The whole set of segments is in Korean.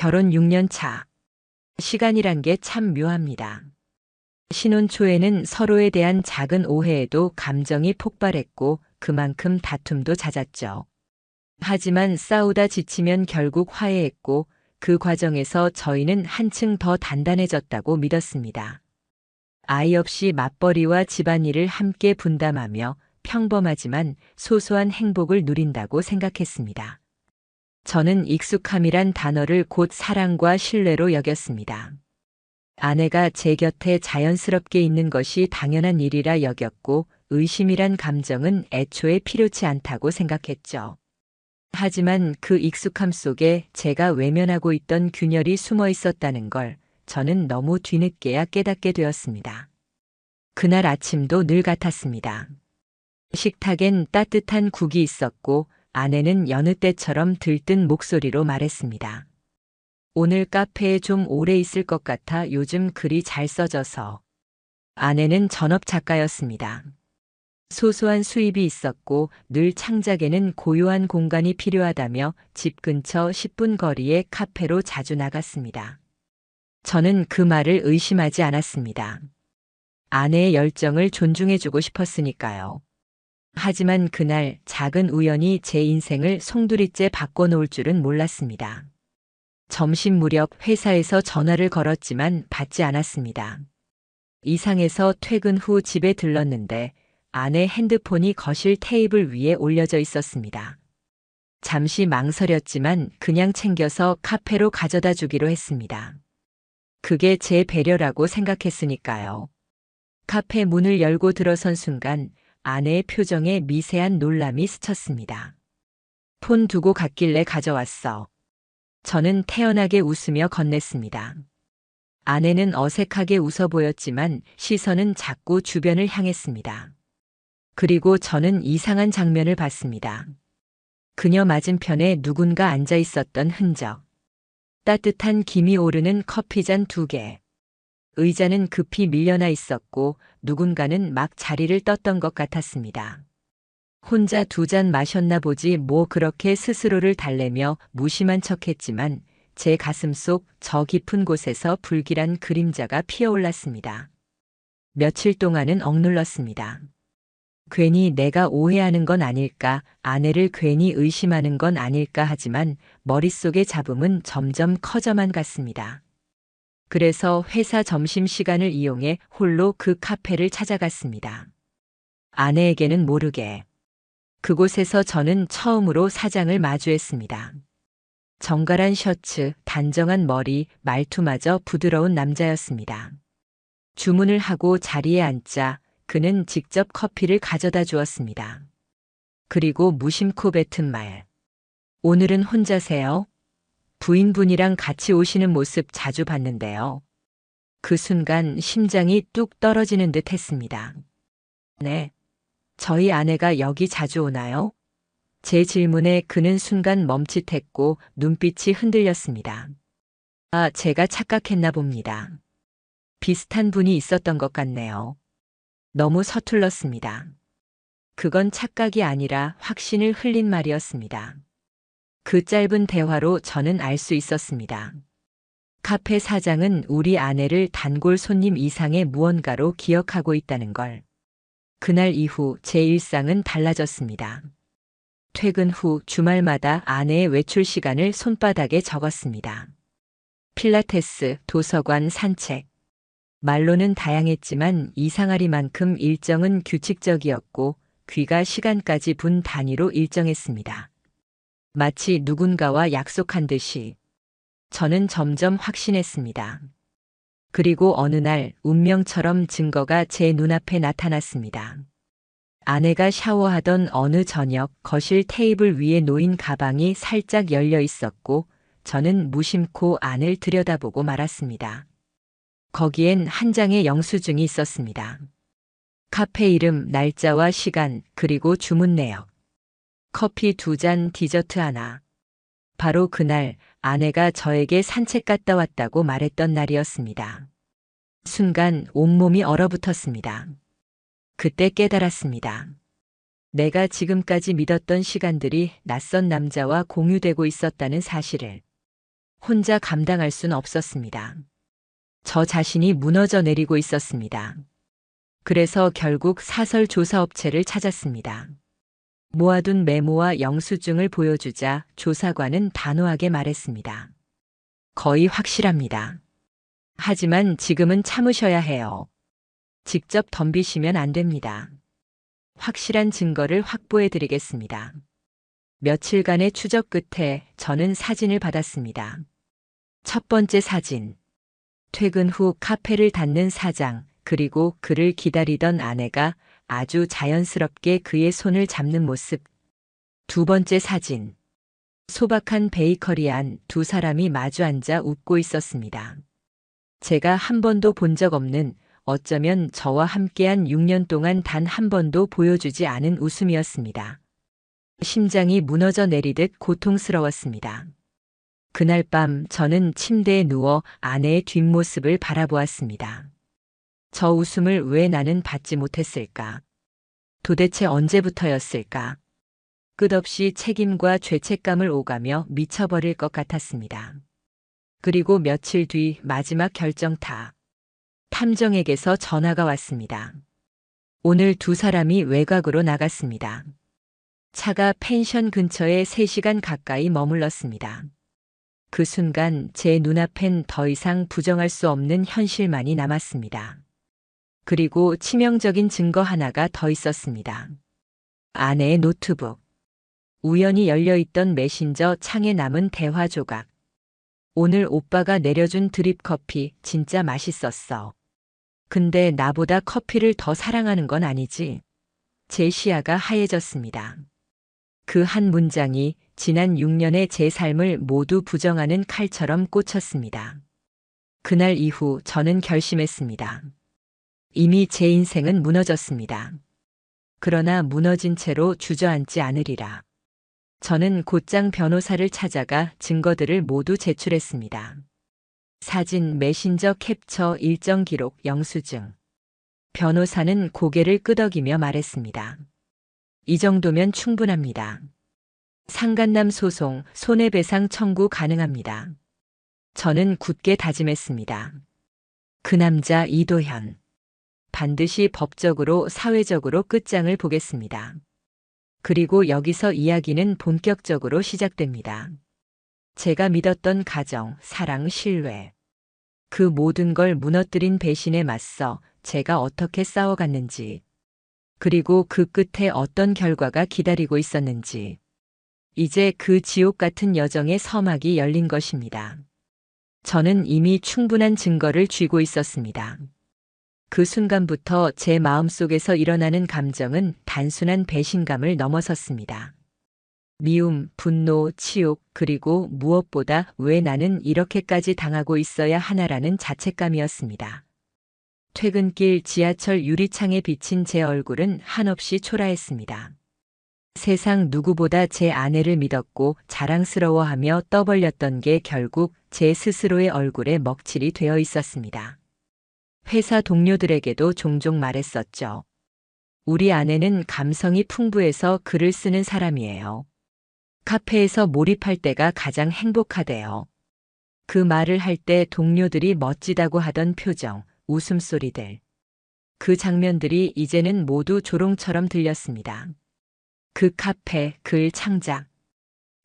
결혼 6년 차. 시간이란 게 참 묘합니다. 신혼 초에는 서로에 대한 작은 오해에도 감정이 폭발했고 그만큼 다툼도 잦았죠. 하지만 싸우다 지치면 결국 화해했고 그 과정에서 저희는 한층 더 단단해졌다고 믿었습니다. 아이 없이 맞벌이와 집안일을 함께 분담하며 평범하지만 소소한 행복을 누린다고 생각했습니다. 저는 익숙함이란 단어를 곧 사랑과 신뢰로 여겼습니다. 아내가 제 곁에 자연스럽게 있는 것이 당연한 일이라 여겼고 의심이란 감정은 애초에 필요치 않다고 생각했죠. 하지만 그 익숙함 속에 제가 외면하고 있던 균열이 숨어 있었다는 걸 저는 너무 뒤늦게야 깨닫게 되었습니다. 그날 아침도 늘 같았습니다. 식탁엔 따뜻한 국이 있었고 아내는 여느 때처럼 들뜬 목소리로 말했습니다. 오늘 카페에 좀 오래 있을 것 같아 요즘 글이 잘 써져서. 아내는 전업 작가였습니다. 소소한 수입이 있었고 늘 창작에는 고요한 공간이 필요하다며 집 근처 10분 거리의 카페로 자주 나갔습니다. 저는 그 말을 의심하지 않았습니다. 아내의 열정을 존중해주고 싶었으니까요. 하지만 그날 작은 우연이 제 인생을 송두리째 바꿔놓을 줄은 몰랐습니다. 점심 무렵 회사에서 전화를 걸었지만 받지 않았습니다. 이상해서 퇴근 후 집에 들렀는데 아내 핸드폰이 거실 테이블 위에 올려져 있었습니다. 잠시 망설였지만 그냥 챙겨서 카페로 가져다 주기로 했습니다. 그게 제 배려라고 생각했으니까요. 카페 문을 열고 들어선 순간 아내의 표정에 미세한 놀람이 스쳤습니다. 폰 두고 갔길래 가져왔어. 저는 태연하게 웃으며 건넸습니다. 아내는 어색하게 웃어 보였지만 시선은 자꾸 주변을 향했습니다. 그리고 저는 이상한 장면을 봤습니다. 그녀 맞은편에 누군가 앉아 있었던 흔적. 따뜻한 김이 오르는 커피잔 2개. 의자는 급히 밀려나 있었고 누군가는 막 자리를 떴던 것 같았습니다. 혼자 2잔 마셨나 보지 뭐 그렇게 스스로를 달래며 무심한 척했지만 제 가슴 속 저 깊은 곳에서 불길한 그림자가 피어올랐습니다. 며칠 동안은 억눌렀습니다. 괜히 내가 오해하는 건 아닐까, 아내를 괜히 의심하는 건 아닐까 하지만 머릿속의 잡음은 점점 커져만 갔습니다. 그래서 회사 점심시간을 이용해 홀로 그 카페를 찾아갔습니다. 아내에게는 모르게. 그곳에서 저는 처음으로 사장을 마주했습니다. 정갈한 셔츠, 단정한 머리, 말투마저 부드러운 남자였습니다. 주문을 하고 자리에 앉자 그는 직접 커피를 가져다 주었습니다. 그리고 무심코 뱉은 말. 오늘은 혼자세요? 부인분이랑 같이 오시는 모습 자주 봤는데요. 그 순간 심장이 뚝 떨어지는 듯 했습니다. 네. 저희 아내가 여기 자주 오나요? 제 질문에 그는 순간 멈칫했고 눈빛이 흔들렸습니다. 아, 제가 착각했나 봅니다. 비슷한 분이 있었던 것 같네요. 너무 서툴렀습니다. 그건 착각이 아니라 확신을 흘린 말이었습니다. 그 짧은 대화로 저는 알 수 있었습니다. 카페 사장은 우리 아내를 단골 손님 이상의 무언가로 기억하고 있다는 걸. 그날 이후 제 일상은 달라졌습니다. 퇴근 후 주말마다 아내의 외출 시간을 손바닥에 적었습니다. 필라테스, 도서관, 산책. 말로는 다양했지만 이상하리만큼 일정은 규칙적이었고 귀가 시간까지 분 단위로 일정했습니다. 마치 누군가와 약속한 듯이. 저는 점점 확신했습니다. 그리고 어느 날 운명처럼 증거가 제 눈앞에 나타났습니다. 아내가 샤워하던 어느 저녁 거실 테이블 위에 놓인 가방이 살짝 열려 있었고 저는 무심코 안을 들여다보고 말았습니다. 거기엔 한 장의 영수증이 있었습니다. 카페 이름, 날짜와 시간, 그리고 주문 내역. 커피 2잔, 디저트 하나. 바로 그날 아내가 저에게 산책 갔다 왔다고 말했던 날이었습니다. 순간 온몸이 얼어붙었습니다. 그때 깨달았습니다. 내가 지금까지 믿었던 시간들이 낯선 남자와 공유되고 있었다는 사실을. 혼자 감당할 순 없었습니다. 저 자신이 무너져 내리고 있었습니다. 그래서 결국 사설 조사업체를 찾았습니다. 모아둔 메모와 영수증을 보여주자 조사관은 단호하게 말했습니다. 거의 확실합니다. 하지만 지금은 참으셔야 해요. 직접 덤비시면 안 됩니다. 확실한 증거를 확보해 드리겠습니다. 며칠간의 추적 끝에 저는 사진을 받았습니다. 첫 번째 사진. 퇴근 후 카페를 닫는 사장, 그리고 그를 기다리던 아내가 아주 자연스럽게 그의 손을 잡는 모습. 두 번째 사진. 소박한 베이커리 안 두 사람이 마주 앉아 웃고 있었습니다. 제가 한 번도 본 적 없는, 어쩌면 저와 함께한 6년 동안 단 한 번도 보여주지 않은 웃음이었습니다. 심장이 무너져 내리듯 고통스러웠습니다. 그날 밤 저는 침대에 누워 아내의 뒷모습을 바라보았습니다. 저 웃음을 왜 나는 받지 못했을까? 도대체 언제부터였을까? 끝없이 책임과 죄책감을 오가며 미쳐버릴 것 같았습니다. 그리고 며칠 뒤 마지막 결정타. 탐정에게서 전화가 왔습니다. 오늘 두 사람이 외곽으로 나갔습니다. 차가 펜션 근처에 3시간 가까이 머물렀습니다. 그 순간 제 눈앞엔 더 이상 부정할 수 없는 현실만이 남았습니다. 그리고 치명적인 증거 하나가 더 있었습니다. 아내의 노트북. 우연히 열려있던 메신저 창에 남은 대화 조각. 오늘 오빠가 내려준 드립 커피 진짜 맛있었어. 근데 나보다 커피를 더 사랑하는 건 아니지? 제 시야가 하얘졌습니다. 그 한 문장이 지난 6년의 제 삶을 모두 부정하는 칼처럼 꽂혔습니다. 그날 이후 저는 결심했습니다. 이미 제 인생은 무너졌습니다. 그러나 무너진 채로 주저앉지 않으리라. 저는 곧장 변호사를 찾아가 증거들을 모두 제출했습니다. 사진, 메신저 캡처, 일정 기록, 영수증. 변호사는 고개를 끄덕이며 말했습니다. 이 정도면 충분합니다. 상간남 소송, 손해배상 청구 가능합니다. 저는 굳게 다짐했습니다. 그 남자 이도현. 반드시 법적으로, 사회적으로 끝장을 보겠습니다. 그리고 여기서 이야기는 본격적으로 시작됩니다. 제가 믿었던 가정, 사랑, 신뢰. 그 모든 걸 무너뜨린 배신에 맞서 제가 어떻게 싸워갔는지, 그리고 그 끝에 어떤 결과가 기다리고 있었는지. 이제 그 지옥 같은 여정의 서막이 열린 것입니다. 저는 이미 충분한 증거를 쥐고 있었습니다. 그 순간부터 제 마음속에서 일어나는 감정은 단순한 배신감을 넘어섰습니다. 미움, 분노, 치욕, 그리고 무엇보다 왜 나는 이렇게까지 당하고 있어야 하나라는 자책감이었습니다. 퇴근길 지하철 유리창에 비친 제 얼굴은 한없이 초라했습니다. 세상 누구보다 제 아내를 믿었고 자랑스러워하며 떠벌렸던 게 결국 제 스스로의 얼굴에 먹칠이 되어 있었습니다. 회사 동료들에게도 종종 말했었죠. 우리 아내는 감성이 풍부해서 글을 쓰는 사람이에요. 카페에서 몰입할 때가 가장 행복하대요. 그 말을 할 때 동료들이 멋지다고 하던 표정, 웃음소리들. 그 장면들이 이제는 모두 조롱처럼 들렸습니다. 그 카페, 글 창작.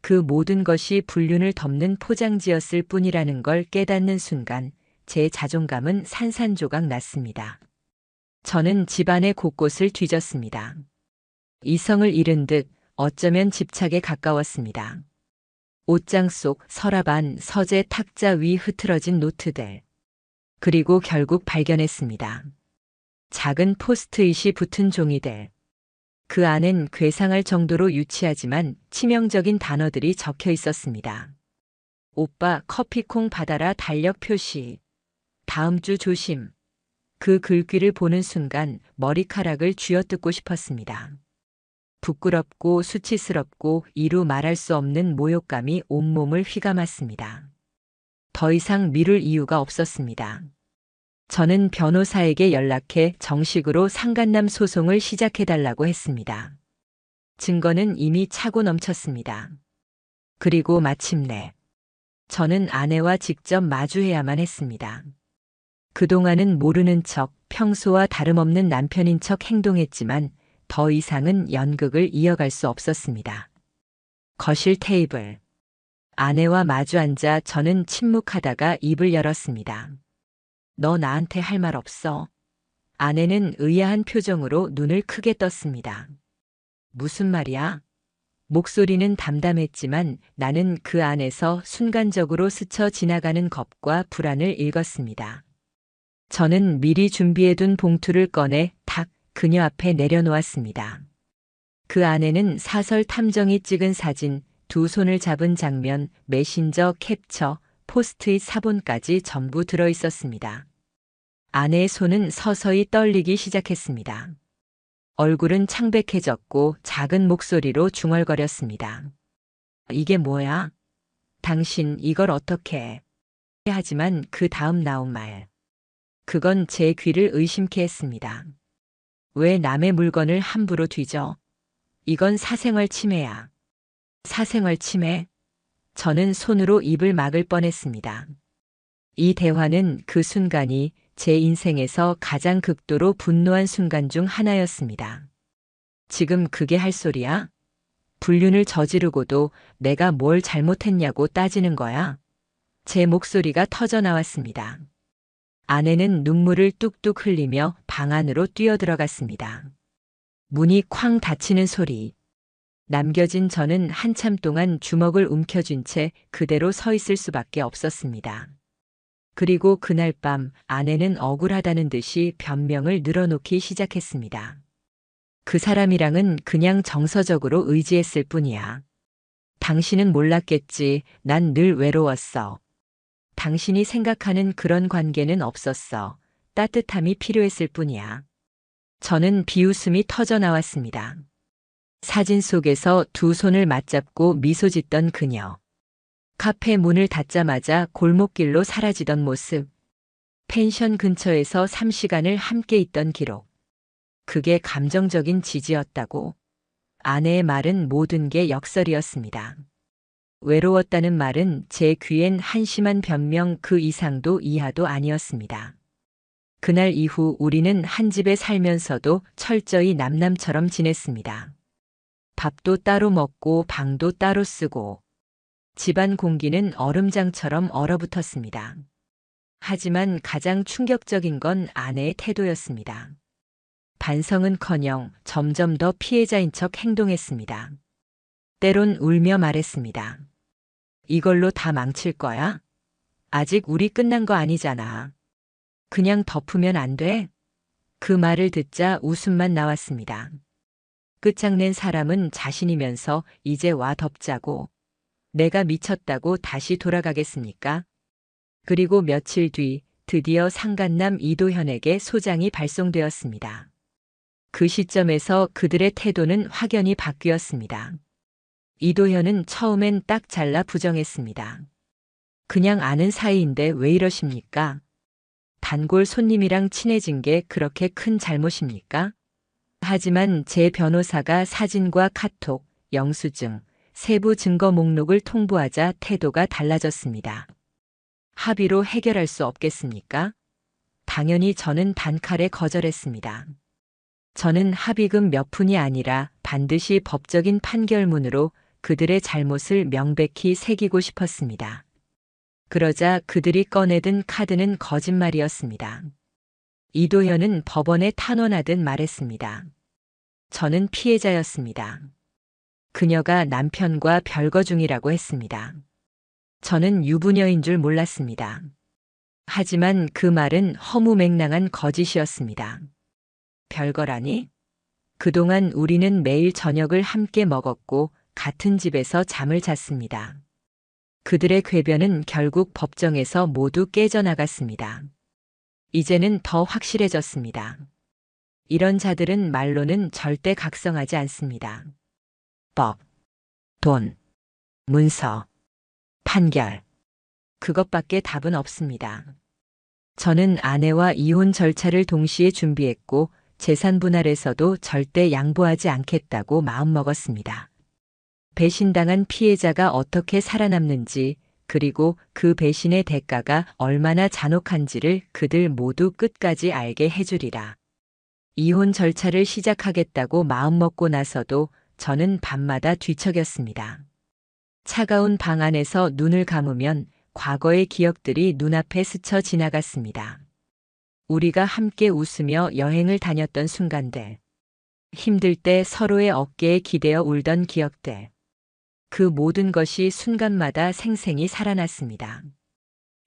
그 모든 것이 불륜을 덮는 포장지였을 뿐이라는 걸 깨닫는 순간 제 자존감은 산산조각 났습니다. 저는 집안의 곳곳을 뒤졌습니다. 이성을 잃은 듯 어쩌면 집착에 가까웠습니다. 옷장 속, 서랍 안, 서재 탁자 위 흐트러진 노트들. 그리고 결국 발견했습니다. 작은 포스트잇이 붙은 종이들. 그 안엔 괴상할 정도로 유치하지만 치명적인 단어들이 적혀 있었습니다. 오빠 커피콩 받아라 달력 표시. 다음 주 조심. 그 글귀를 보는 순간 머리카락을 쥐어뜯고 싶었습니다. 부끄럽고 수치스럽고 이루 말할 수 없는 모욕감이 온몸을 휘감았습니다. 더 이상 미룰 이유가 없었습니다. 저는 변호사에게 연락해 정식으로 상간남 소송을 시작해달라고 했습니다. 증거는 이미 차고 넘쳤습니다. 그리고 마침내 저는 아내와 직접 마주해야만 했습니다. 그동안은 모르는 척 평소와 다름없는 남편인 척 행동했지만 더 이상은 연극을 이어갈 수 없었습니다. 거실 테이블. 아내와 마주 앉아 저는 침묵하다가 입을 열었습니다. 너 나한테 할 말 없어? 아내는 의아한 표정으로 눈을 크게 떴습니다. 무슨 말이야? 목소리는 담담했지만 나는 그 안에서 순간적으로 스쳐 지나가는 겁과 불안을 읽었습니다. 저는 미리 준비해둔 봉투를 꺼내 탁 그녀 앞에 내려놓았습니다. 그 안에는 사설 탐정이 찍은 사진, 두 손을 잡은 장면, 메신저 캡처, 포스트잇 사본까지 전부 들어 있었습니다. 아내의 손은 서서히 떨리기 시작했습니다. 얼굴은 창백해졌고 작은 목소리로 중얼거렸습니다. 이게 뭐야? 당신 이걸 어떻게 해? 하지만 그 다음 나온 말. 그건 제 귀를 의심케 했습니다. 왜 남의 물건을 함부로 뒤져? 이건 사생활 침해야. 사생활 침해? 저는 손으로 입을 막을 뻔했습니다. 이 대화는 그 순간이 제 인생에서 가장 극도로 분노한 순간 중 하나였습니다. 지금 그게 할 소리야? 불륜을 저지르고도 내가 뭘 잘못했냐고 따지는 거야? 제 목소리가 터져 나왔습니다. 아내는 눈물을 뚝뚝 흘리며 방 안으로 뛰어들어갔습니다. 문이 쾅 닫히는 소리. 남겨진 저는 한참 동안 주먹을 움켜쥔 채 그대로 서 있을 수밖에 없었습니다. 그리고 그날 밤 아내는 억울하다는 듯이 변명을 늘어놓기 시작했습니다. 그 사람이랑은 그냥 정서적으로 의지했을 뿐이야. 당신은 몰랐겠지. 난 늘 외로웠어. 당신이 생각하는 그런 관계는 없었어. 따뜻함이 필요했을 뿐이야. 저는 비웃음이 터져 나왔습니다. 사진 속에서 두 손을 맞잡고 미소 짓던 그녀. 카페 문을 닫자마자 골목길로 사라지던 모습. 펜션 근처에서 3시간을 함께 있던 기록. 그게 감정적인 지지였다고. 아내의 말은 모든 게 역설이었습니다. 외로웠다는 말은 제 귀엔 한심한 변명 그 이상도 이하도 아니었습니다. 그날 이후 우리는 한 집에 살면서도 철저히 남남처럼 지냈습니다. 밥도 따로 먹고 방도 따로 쓰고 집안 공기는 얼음장처럼 얼어붙었습니다. 하지만 가장 충격적인 건 아내의 태도였습니다. 반성은커녕 점점 더 피해자인 척 행동했습니다. 때론 울며 말했습니다. 이걸로 다 망칠 거야? 아직 우리 끝난 거 아니잖아. 그냥 덮으면 안 돼? 그 말을 듣자 웃음만 나왔습니다. 끝장낸 사람은 자신이면서 이제 와 덮자고. 내가 미쳤다고 다시 돌아가겠습니까? 그리고 며칠 뒤 드디어 상간남 이도현에게 소장이 발송되었습니다. 그 시점에서 그들의 태도는 확연히 바뀌었습니다. 이도현은 처음엔 딱 잘라 부정했습니다. 그냥 아는 사이인데 왜 이러십니까? 단골 손님이랑 친해진 게 그렇게 큰 잘못입니까? 하지만 제 변호사가 사진과 카톡, 영수증, 세부 증거 목록을 통보하자 태도가 달라졌습니다. 합의로 해결할 수 없겠습니까? 당연히 저는 단칼에 거절했습니다. 저는 합의금 몇 푼이 아니라 반드시 법적인 판결문으로 그들의 잘못을 명백히 새기고 싶었습니다. 그러자 그들이 꺼내든 카드는 거짓말이었습니다. 이도현은 법원에 탄원하듯 말했습니다. 저는 피해자였습니다. 그녀가 남편과 별거 중이라고 했습니다. 저는 유부녀인 줄 몰랐습니다. 하지만 그 말은 허무맹랑한 거짓이었습니다. 별거라니? 그동안 우리는 매일 저녁을 함께 먹었고 같은 집에서 잠을 잤습니다. 그들의 궤변은 결국 법정에서 모두 깨져나갔습니다. 이제는 더 확실해졌습니다. 이런 자들은 말로는 절대 각성하지 않습니다. 법, 돈, 문서, 판결. 그것밖에 답은 없습니다. 저는 아내와 이혼 절차를 동시에 준비했고 재산 분할에서도 절대 양보하지 않겠다고 마음먹었습니다. 배신당한 피해자가 어떻게 살아남는지, 그리고 그 배신의 대가가 얼마나 잔혹한지를 그들 모두 끝까지 알게 해주리라. 이혼 절차를 시작하겠다고 마음먹고 나서도 저는 밤마다 뒤척였습니다. 차가운 방 안에서 눈을 감으면 과거의 기억들이 눈앞에 스쳐 지나갔습니다. 우리가 함께 웃으며 여행을 다녔던 순간들. 힘들 때 서로의 어깨에 기대어 울던 기억들. 그 모든 것이 순간마다 생생히 살아났습니다.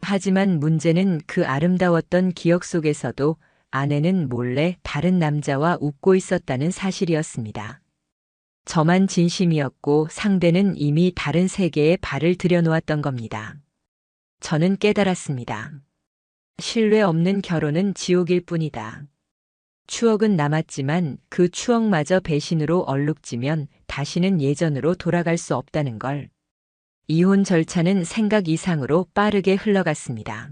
하지만 문제는 그 아름다웠던 기억 속에서도 아내는 몰래 다른 남자와 웃고 있었다는 사실이었습니다. 저만 진심이었고 상대는 이미 다른 세계에 발을 들여놓았던 겁니다. 저는 깨달았습니다. 신뢰 없는 결혼은 지옥일 뿐이다. 추억은 남았지만 그 추억마저 배신으로 얼룩지면 다시는 예전으로 돌아갈 수 없다는 걸. 이혼 절차는 생각 이상으로 빠르게 흘러갔습니다.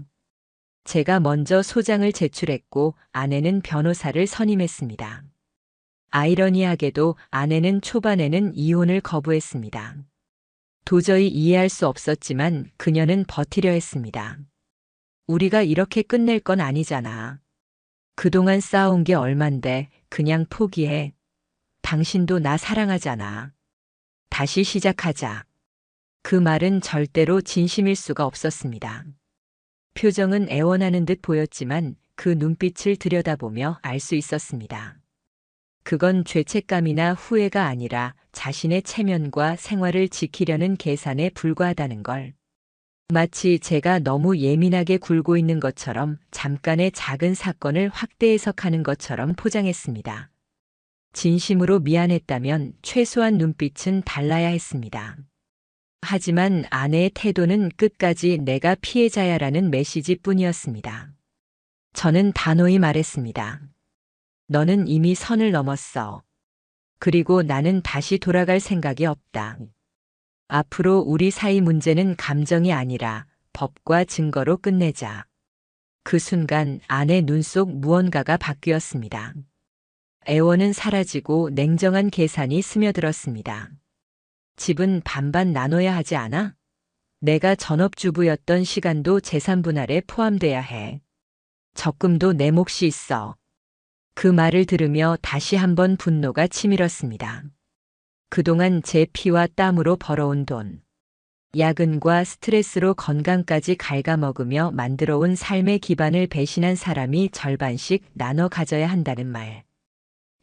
제가 먼저 소장을 제출했고 아내는 변호사를 선임했습니다. 아이러니하게도 아내는 초반에는 이혼을 거부했습니다. 도저히 이해할 수 없었지만 그녀는 버티려 했습니다. 우리가 이렇게 끝낼 건 아니잖아. 그동안 쌓아온 게 얼만데 그냥 포기해. 당신도 나 사랑하잖아. 다시 시작하자. 그 말은 절대로 진심일 수가 없었습니다. 표정은 애원하는 듯 보였지만 그 눈빛을 들여다보며 알 수 있었습니다. 그건 죄책감이나 후회가 아니라 자신의 체면과 생활을 지키려는 계산에 불과하다는 걸. 마치 제가 너무 예민하게 굴고 있는 것처럼 잠깐의 작은 사건을 확대 해석하는 것처럼 포장했습니다. 진심으로 미안했다면 최소한 눈빛은 달라야 했습니다. 하지만 아내의 태도는 끝까지 내가 피해자야라는 메시지뿐이었습니다. 저는 단호히 말했습니다. 너는 이미 선을 넘었어. 그리고 나는 다시 돌아갈 생각이 없다. 앞으로 우리 사이 문제는 감정이 아니라 법과 증거로 끝내자. 그 순간 아내 눈 속 무언가가 바뀌었습니다. 애원은 사라지고 냉정한 계산이 스며들었습니다. 집은 반반 나눠야 하지 않아? 내가 전업주부였던 시간도 재산 분할에 포함돼야 해. 적금도 내 몫이 있어. 그 말을 들으며 다시 한번 분노가 치밀었습니다. 그동안 제 피와 땀으로 벌어온 돈, 야근과 스트레스로 건강까지 갉아먹으며 만들어온 삶의 기반을 배신한 사람이 절반씩 나눠 가져야 한다는 말.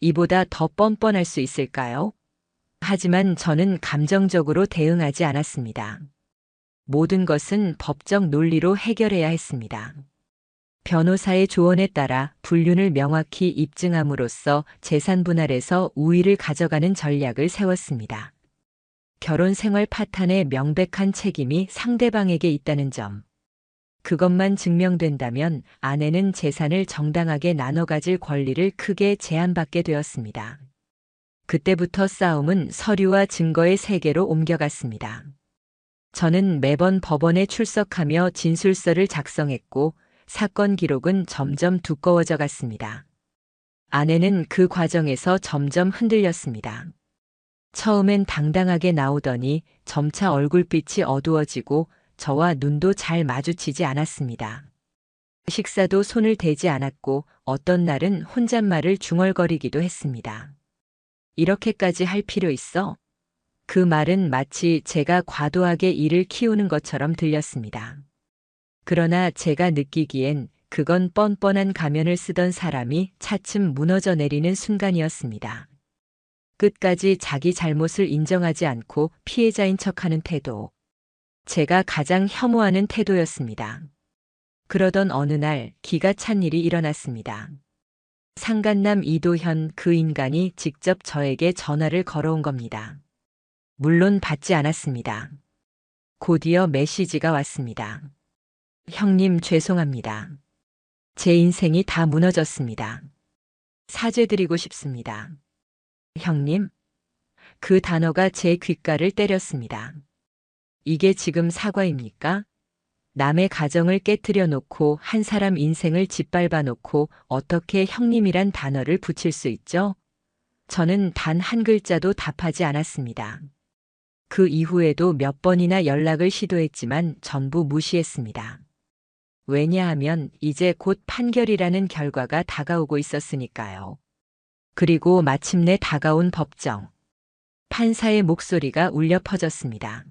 이보다 더 뻔뻔할 수 있을까요? 하지만 저는 감정적으로 대응하지 않았습니다. 모든 것은 법적 논리로 해결해야 했습니다. 변호사의 조언에 따라 불륜을 명확히 입증함으로써 재산 분할에서 우위를 가져가는 전략을 세웠습니다. 결혼 생활 파탄의 명백한 책임이 상대방에게 있다는 점. 그것만 증명된다면 아내는 재산을 정당하게 나눠 가질 권리를 크게 제한받게 되었습니다. 그때부터 싸움은 서류와 증거의 세계로 옮겨갔습니다. 저는 매번 법원에 출석하며 진술서를 작성했고 사건 기록은 점점 두꺼워져 갔습니다. 아내는 그 과정에서 점점 흔들렸습니다. 처음엔 당당하게 나오더니 점차 얼굴빛이 어두워지고 저와 눈도 잘 마주치지 않았습니다. 식사도 손을 대지 않았고 어떤 날은 혼잣말을 중얼거리기도 했습니다. 이렇게까지 할 필요 있어? 그 말은 마치 제가 과도하게 일을 키우는 것처럼 들렸습니다. 그러나 제가 느끼기엔 그건 뻔뻔한 가면을 쓰던 사람이 차츰 무너져 내리는 순간이었습니다. 끝까지 자기 잘못을 인정하지 않고 피해자인 척하는 태도. 제가 가장 혐오하는 태도였습니다. 그러던 어느 날 기가 찬 일이 일어났습니다. 상간남 이도현 그 인간이 직접 저에게 전화를 걸어온 겁니다. 물론 받지 않았습니다. 곧이어 메시지가 왔습니다. 형님 죄송합니다. 제 인생이 다 무너졌습니다. 사죄드리고 싶습니다. 형님? 그 단어가 제 귓가를 때렸습니다. 이게 지금 사과입니까? 남의 가정을 깨뜨려 놓고 한 사람 인생을 짓밟아 놓고 어떻게 형님이란 단어를 붙일 수 있죠? 저는 단 한 글자도 답하지 않았습니다. 그 이후에도 몇 번이나 연락을 시도했지만 전부 무시했습니다. 왜냐하면 이제 곧 판결이라는 결과가 다가오고 있었으니까요. 그리고 마침내 다가온 법정. 판사의 목소리가 울려 퍼졌습니다.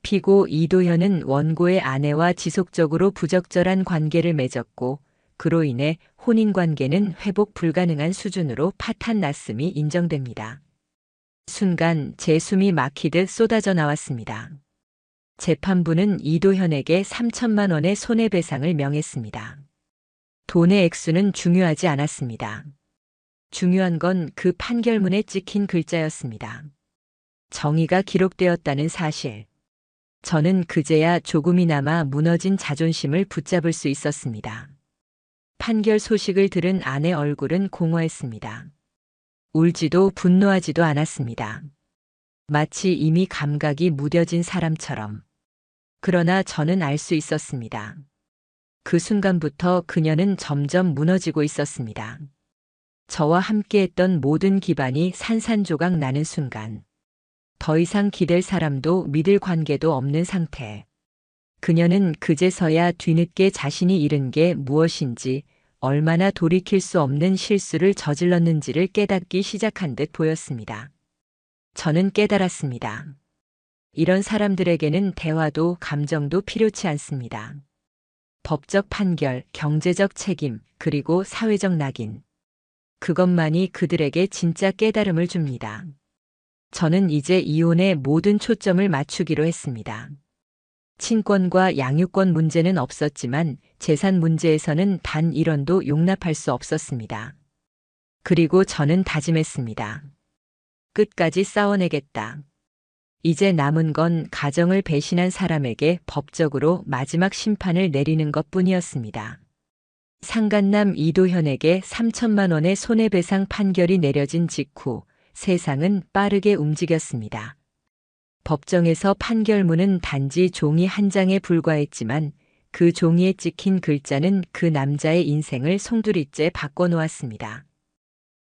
피고 이도현은 원고의 아내와 지속적으로 부적절한 관계를 맺었고 그로 인해 혼인관계는 회복 불가능한 수준으로 파탄났음이 인정됩니다. 순간 제 숨이 막히듯 쏟아져 나왔습니다. 재판부는 이도현에게 3천만 원의 손해배상을 명했습니다. 돈의 액수는 중요하지 않았습니다. 중요한 건 그 판결문에 찍힌 글자였습니다. 정의가 기록되었다는 사실. 저는 그제야 조금이나마 무너진 자존심을 붙잡을 수 있었습니다. 판결 소식을 들은 아내 얼굴은 공허했습니다. 울지도 분노하지도 않았습니다. 마치 이미 감각이 무뎌진 사람처럼. 그러나 저는 알 수 있었습니다. 그 순간부터 그녀는 점점 무너지고 있었습니다. 저와 함께했던 모든 기반이 산산조각 나는 순간. 더 이상 기댈 사람도 믿을 관계도 없는 상태. 그녀는 그제서야 뒤늦게 자신이 잃은 게 무엇인지, 얼마나 돌이킬 수 없는 실수를 저질렀는지를 깨닫기 시작한 듯 보였습니다. 저는 깨달았습니다. 이런 사람들에게는 대화도 감정도 필요치 않습니다. 법적 판결, 경제적 책임, 그리고 사회적 낙인. 그것만이 그들에게 진짜 깨달음을 줍니다. 저는 이제 이혼에 모든 초점을 맞추기로 했습니다. 친권과 양육권 문제는 없었지만 재산 문제에서는 단 1원도 용납할 수 없었습니다. 그리고 저는 다짐했습니다. 끝까지 싸워내겠다. 이제 남은 건 가정을 배신한 사람에게 법적으로 마지막 심판을 내리는 것뿐이었습니다. 상간남 이도현에게 3천만 원의 손해배상 판결이 내려진 직후 세상은 빠르게 움직였습니다. 법정에서 판결문은 단지 종이 한 장에 불과했지만 그 종이에 찍힌 글자는 그 남자의 인생을 송두리째 바꿔놓았습니다.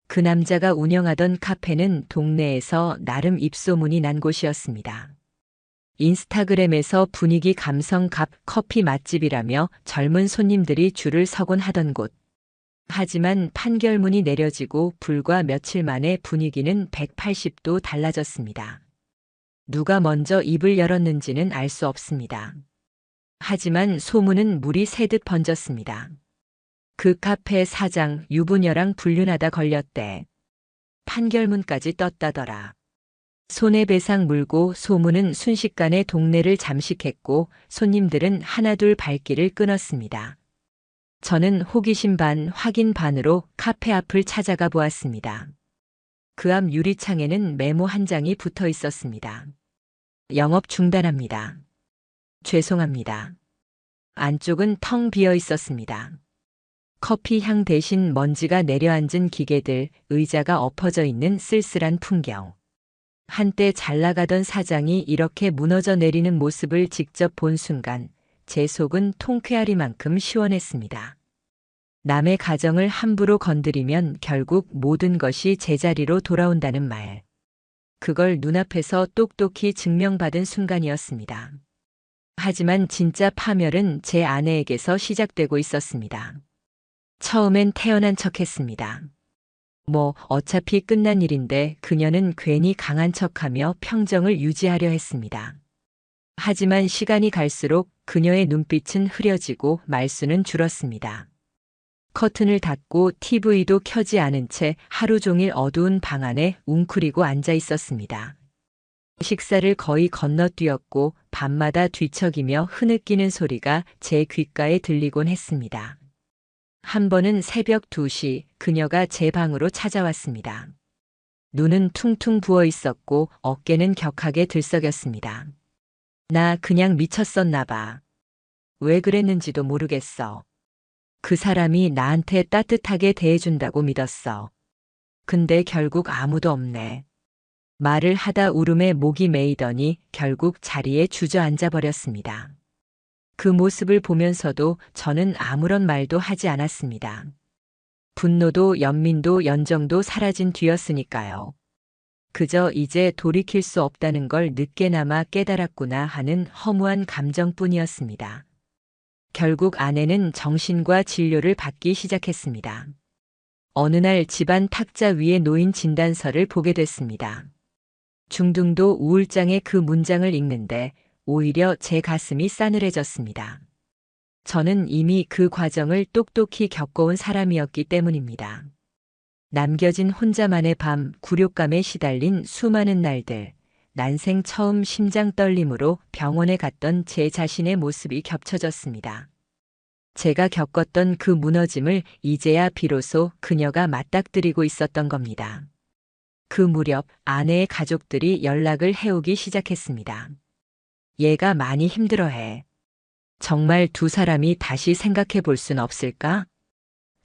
그 남자가 운영하던 카페는 동네에서 나름 입소문이 난 곳이었습니다. 인스타그램에서 분위기 감성 갑 커피 맛집이라며 젊은 손님들이 줄을 서곤 하던 곳. 하지만 판결문이 내려지고 불과 며칠 만에 분위기는 180도 달라졌습니다. 누가 먼저 입을 열었는지는 알 수 없습니다. 하지만 소문은 물이 새듯 번졌습니다. 그 카페 사장 유부녀랑 불륜하다 걸렸대. 판결문까지 떴다더라. 손해배상 물고 소문은 순식간에 동네를 잠식했고 손님들은 하나둘 발길을 끊었습니다. 저는 호기심 반 확인 반으로 카페 앞을 찾아가 보았습니다. 그 앞 유리창에는 메모 한 장이 붙어 있었습니다. 영업 중단합니다. 죄송합니다. 안쪽은 텅 비어 있었습니다. 커피 향 대신 먼지가 내려앉은 기계들, 의자가 엎어져 있는 쓸쓸한 풍경. 한때 잘 나가던 사장이 이렇게 무너져 내리는 모습을 직접 본 순간 제 속은 통쾌하리만큼 시원했습니다. 남의 가정을 함부로 건드리면 결국 모든 것이 제자리로 돌아온다는 말. 그걸 눈앞에서 똑똑히 증명받은 순간이었습니다. 하지만 진짜 파멸은 제 아내에게서 시작되고 있었습니다. 처음엔 태연한 척했습니다. 어차피 끝난 일인데 그녀는 괜히 강한 척하며 평정을 유지하려 했습니다. 하지만 시간이 갈수록 그녀의 눈빛은 흐려지고 말수는 줄었습니다. 커튼을 닫고 TV도 켜지 않은 채 하루 종일 어두운 방 안에 웅크리고 앉아 있었습니다. 식사를 거의 건너뛰었고 밤마다 뒤척이며 흐느끼는 소리가 제 귓가에 들리곤 했습니다. 한 번은 새벽 2시 그녀가 제 방으로 찾아왔습니다. 눈은 퉁퉁 부어 있었고 어깨는 격하게 들썩였습니다. 나 그냥 미쳤었나 봐. 왜 그랬는지도 모르겠어. 그 사람이 나한테 따뜻하게 대해준다고 믿었어. 근데 결국 아무도 없네. 말을 하다 울음에 목이 메이더니 결국 자리에 주저앉아 버렸습니다. 그 모습을 보면서도 저는 아무런 말도 하지 않았습니다. 분노도 연민도 연정도 사라진 뒤였으니까요. 그저 이제 돌이킬 수 없다는 걸 늦게나마 깨달았구나 하는 허무한 감정뿐이었습니다. 결국 아내는 정신과 진료를 받기 시작했습니다. 어느 날 집안 탁자 위에 놓인 진단서를 보게 됐습니다. 중등도 우울장의 그 문장을 읽는데 오히려 제 가슴이 싸늘해졌습니다. 저는 이미 그 과정을 똑똑히 겪어온 사람이었기 때문입니다. 남겨진 혼자만의 밤, 굴욕감에 시달린 수많은 날들, 난생 처음 심장 떨림으로 병원에 갔던 제 자신의 모습이 겹쳐졌습니다. 제가 겪었던 그 무너짐을 이제야 비로소 그녀가 맞닥뜨리고 있었던 겁니다. 그 무렵 아내의 가족들이 연락을 해오기 시작했습니다. 얘가 많이 힘들어해. 정말 두 사람이 다시 생각해 볼 순 없을까?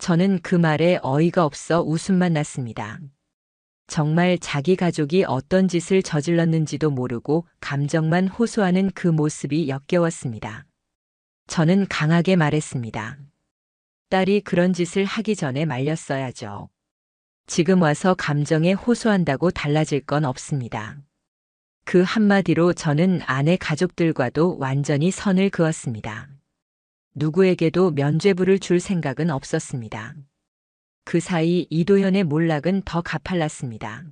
저는 그 말에 어이가 없어 웃음만 났습니다. 정말 자기 가족이 어떤 짓을 저질렀는지도 모르고 감정만 호소하는 그 모습이 역겨웠습니다. 저는 강하게 말했습니다. 딸이 그런 짓을 하기 전에 말렸어야죠. 지금 와서 감정에 호소한다고 달라질 건 없습니다. 그 한마디로 저는 아내 가족들과도 완전히 선을 그었습니다. 누구에게도 면죄부를 줄 생각은 없었습니다. 그 사이 이도현의 몰락은 더 가팔랐습니다.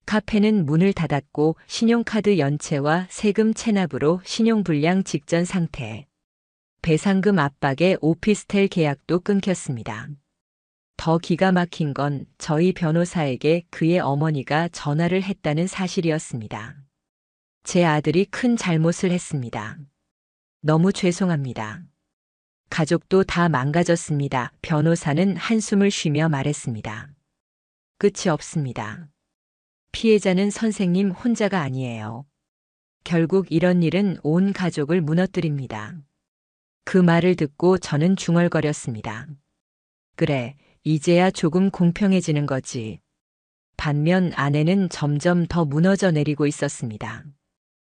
카페는 문을 닫았고 신용카드 연체와 세금 체납으로 신용불량 직전 상태. 배상금 압박에 오피스텔 계약도 끊겼습니다. 더 기가 막힌 건 저희 변호사에게 그의 어머니가 전화를 했다는 사실이었습니다. 제 아들이 큰 잘못을 했습니다. 너무 죄송합니다. 가족도 다 망가졌습니다. 변호사는 한숨을 쉬며 말했습니다. 끝이 없습니다. 피해자는 선생님 혼자가 아니에요. 결국 이런 일은 온 가족을 무너뜨립니다. 그 말을 듣고 저는 중얼거렸습니다. 그래, 이제야 조금 공평해지는 거지. 반면 아내는 점점 더 무너져 내리고 있었습니다.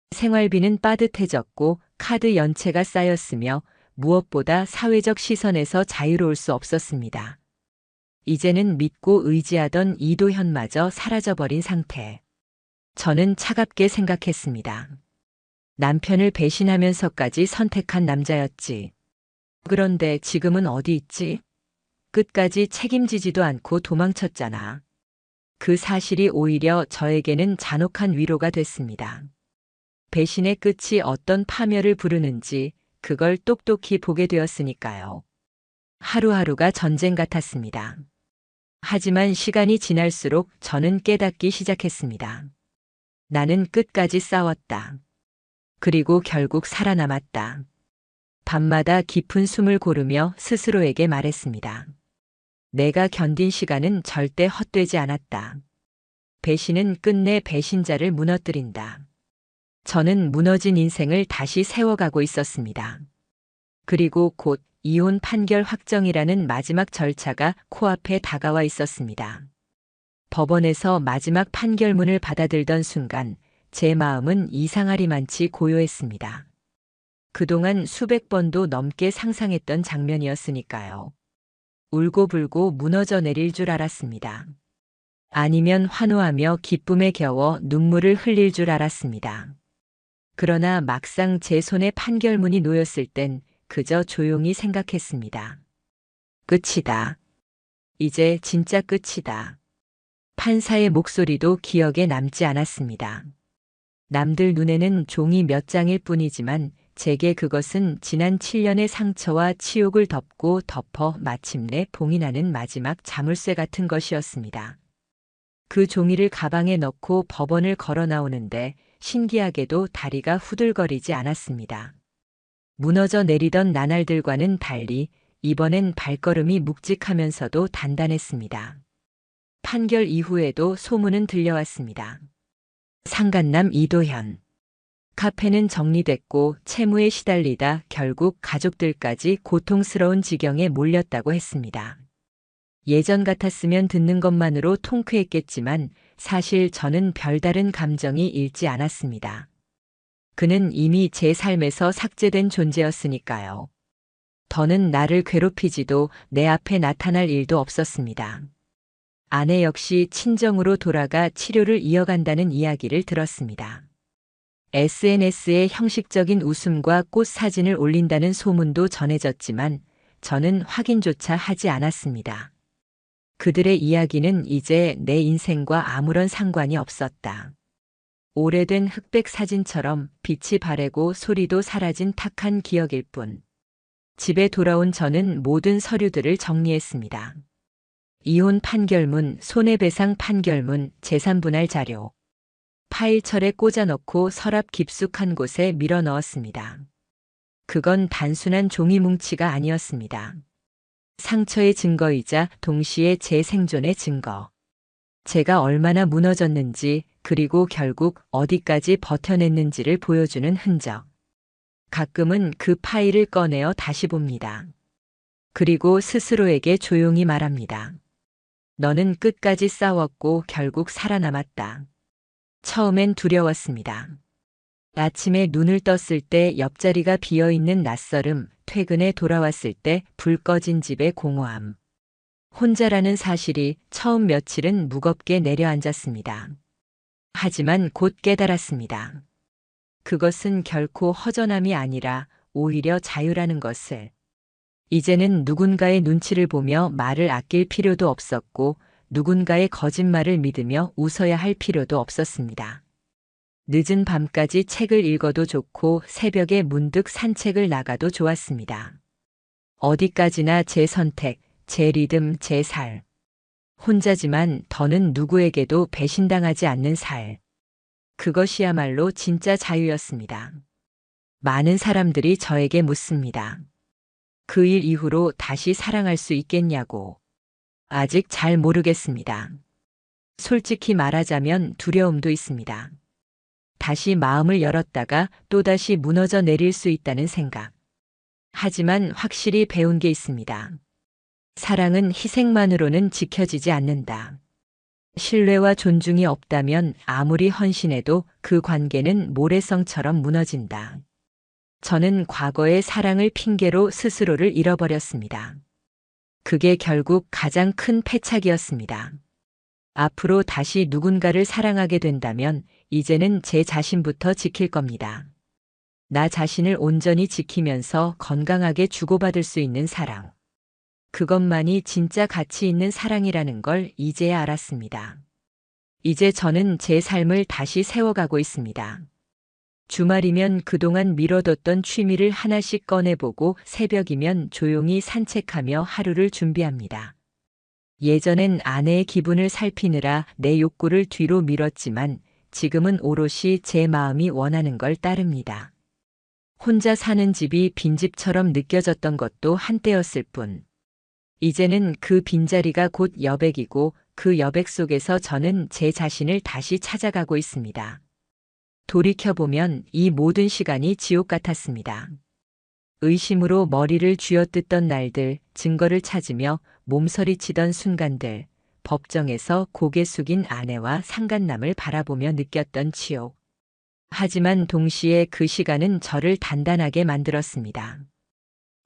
생활비는 빠듯해졌고 카드 연체가 쌓였으며 무엇보다 사회적 시선에서 자유로울 수 없었습니다. 이제는 믿고 의지하던 이도현마저 사라져버린 상태. 저는 차갑게 생각했습니다. 남편을 배신하면서까지 선택한 남자였지. 그런데 지금은 어디 있지? 끝까지 책임지지도 않고 도망쳤잖아. 그 사실이 오히려 저에게는 잔혹한 위로가 됐습니다. 배신의 끝이 어떤 파멸을 부르는지 그걸 똑똑히 보게 되었으니까요. 하루하루가 전쟁 같았습니다. 하지만 시간이 지날수록 저는 깨닫기 시작했습니다. 나는 끝까지 싸웠다. 그리고 결국 살아남았다. 밤마다 깊은 숨을 고르며 스스로에게 말했습니다. 내가 견딘 시간은 절대 헛되지 않았다. 배신은 끝내 배신자를 무너뜨린다. 저는 무너진 인생을 다시 세워가고 있었습니다. 그리고 곧 이혼 판결 확정이라는 마지막 절차가 코앞에 다가와 있었습니다. 법원에서 마지막 판결문을 받아들던 순간 제 마음은 이상하리만치 고요했습니다. 그동안 수백 번도 넘게 상상했던 장면이었으니까요. 울고불고 무너져 내릴 줄 알았습니다. 아니면 환호하며 기쁨에 겨워 눈물을 흘릴 줄 알았습니다. 그러나 막상 제 손에 판결문이 놓였을 땐 그저 조용히 생각했습니다. 끝이다. 이제 진짜 끝이다. 판사의 목소리도 기억에 남지 않았습니다. 남들 눈에는 종이 몇 장일 뿐이지만 제게 그것은 지난 7년의 상처와 치욕을 덮고 덮어 마침내 봉이 나는 마지막 자물쇠 같은 것이었습니다. 그 종이를 가방에 넣고 법원을 걸어 나오는데 신기하게도 다리가 후들거리지 않았습니다. 무너져 내리던 나날들과는 달리 이번엔 발걸음이 묵직하면서도 단단했습니다. 판결 이후에도 소문은 들려왔습니다. 상간남 이도현. 카페는 정리됐고 채무에 시달리다 결국 가족들까지 고통스러운 지경에 몰렸다고 했습니다. 예전 같았으면 듣는 것만으로 통쾌했겠지만 사실 저는 별다른 감정이 일지 않았습니다. 그는 이미 제 삶에서 삭제된 존재였으니까요. 더는 나를 괴롭히지도 내 앞에 나타날 일도 없었습니다. 아내 역시 친정으로 돌아가 치료를 이어간다는 이야기를 들었습니다. SNS에 형식적인 웃음과 꽃 사진을 올린다는 소문도 전해졌지만 저는 확인조차 하지 않았습니다. 그들의 이야기는 이제 내 인생과 아무런 상관이 없었다. 오래된 흑백 사진처럼 빛이 바래고 소리도 사라진 탁한 기억일 뿐. 집에 돌아온 저는 모든 서류들을 정리했습니다. 이혼 판결문, 손해배상 판결문, 재산분할 자료. 파일철에 꽂아넣고 서랍 깊숙한 곳에 밀어 넣었습니다. 그건 단순한 종이 뭉치가 아니었습니다. 상처의 증거이자 동시에 제 생존의 증거. 제가 얼마나 무너졌는지, 그리고 결국 어디까지 버텨냈는지를 보여주는 흔적. 가끔은 그 파일을 꺼내어 다시 봅니다. 그리고 스스로에게 조용히 말합니다. 너는 끝까지 싸웠고 결국 살아남았다. 처음엔 두려웠습니다. 아침에 눈을 떴을 때 옆자리가 비어있는 낯설음, 퇴근에 돌아왔을 때 불 꺼진 집의 공허함. 혼자라는 사실이 처음 며칠은 무겁게 내려앉았습니다. 하지만 곧 깨달았습니다. 그것은 결코 허전함이 아니라 오히려 자유라는 것을. 이제는 누군가의 눈치를 보며 말을 아낄 필요도 없었고 누군가의 거짓말을 믿으며 웃어야 할 필요도 없었습니다. 늦은 밤까지 책을 읽어도 좋고 새벽에 문득 산책을 나가도 좋았습니다. 어디까지나 제 선택, 제 리듬, 제 살. 혼자지만 더는 누구에게도 배신당하지 않는 살. 그것이야말로 진짜 자유였습니다. 많은 사람들이 저에게 묻습니다. 그 일 이후로 다시 사랑할 수 있겠냐고. 아직 잘 모르겠습니다. 솔직히 말하자면 두려움도 있습니다. 다시 마음을 열었다가 또다시 무너져 내릴 수 있다는 생각. 하지만 확실히 배운 게 있습니다. 사랑은 희생만으로는 지켜지지 않는다. 신뢰와 존중이 없다면 아무리 헌신해도 그 관계는 모래성처럼 무너진다. 저는 과거의 사랑을 핑계로 스스로를 잃어버렸습니다. 그게 결국 가장 큰 패착이었습니다. 앞으로 다시 누군가를 사랑하게 된다면 이제는 제 자신부터 지킬 겁니다. 나 자신을 온전히 지키면서 건강하게 주고받을 수 있는 사랑. 그것만이 진짜 가치 있는 사랑이라는 걸 이제야 알았습니다. 이제 저는 제 삶을 다시 세워가고 있습니다. 주말이면 그동안 미뤄뒀던 취미를 하나씩 꺼내보고 새벽이면 조용히 산책하며 하루를 준비합니다. 예전엔 아내의 기분을 살피느라 내 욕구를 뒤로 미뤘지만 지금은 오롯이 제 마음이 원하는 걸 따릅니다. 혼자 사는 집이 빈집처럼 느껴졌던 것도 한때였을 뿐. 이제는 그 빈자리가 곧 여백이고 그 여백 속에서 저는 제 자신을 다시 찾아가고 있습니다. 돌이켜보면 이 모든 시간이 지옥 같았습니다. 의심으로 머리를 쥐어뜯던 날들, 증거를 찾으며 몸서리치던 순간들, 법정에서 고개 숙인 아내와 상간남을 바라보며 느꼈던 치욕. 하지만 동시에 그 시간은 저를 단단하게 만들었습니다.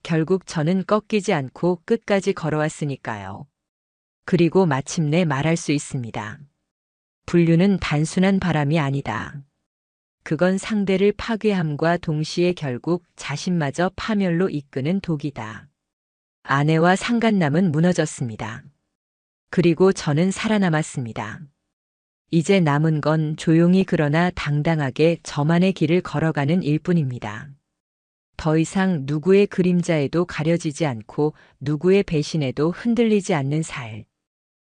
결국 저는 꺾이지 않고 끝까지 걸어왔으니까요. 그리고 마침내 말할 수 있습니다. 분류는 단순한 바람이 아니다. 그건 상대를 파괴함과 동시에 결국 자신마저 파멸로 이끄는 독이다. 아내와 상간남은 무너졌습니다. 그리고 저는 살아남았습니다. 이제 남은 건 조용히 그러나 당당하게 저만의 길을 걸어가는 일뿐입니다. 더 이상 누구의 그림자에도 가려지지 않고 누구의 배신에도 흔들리지 않는 살.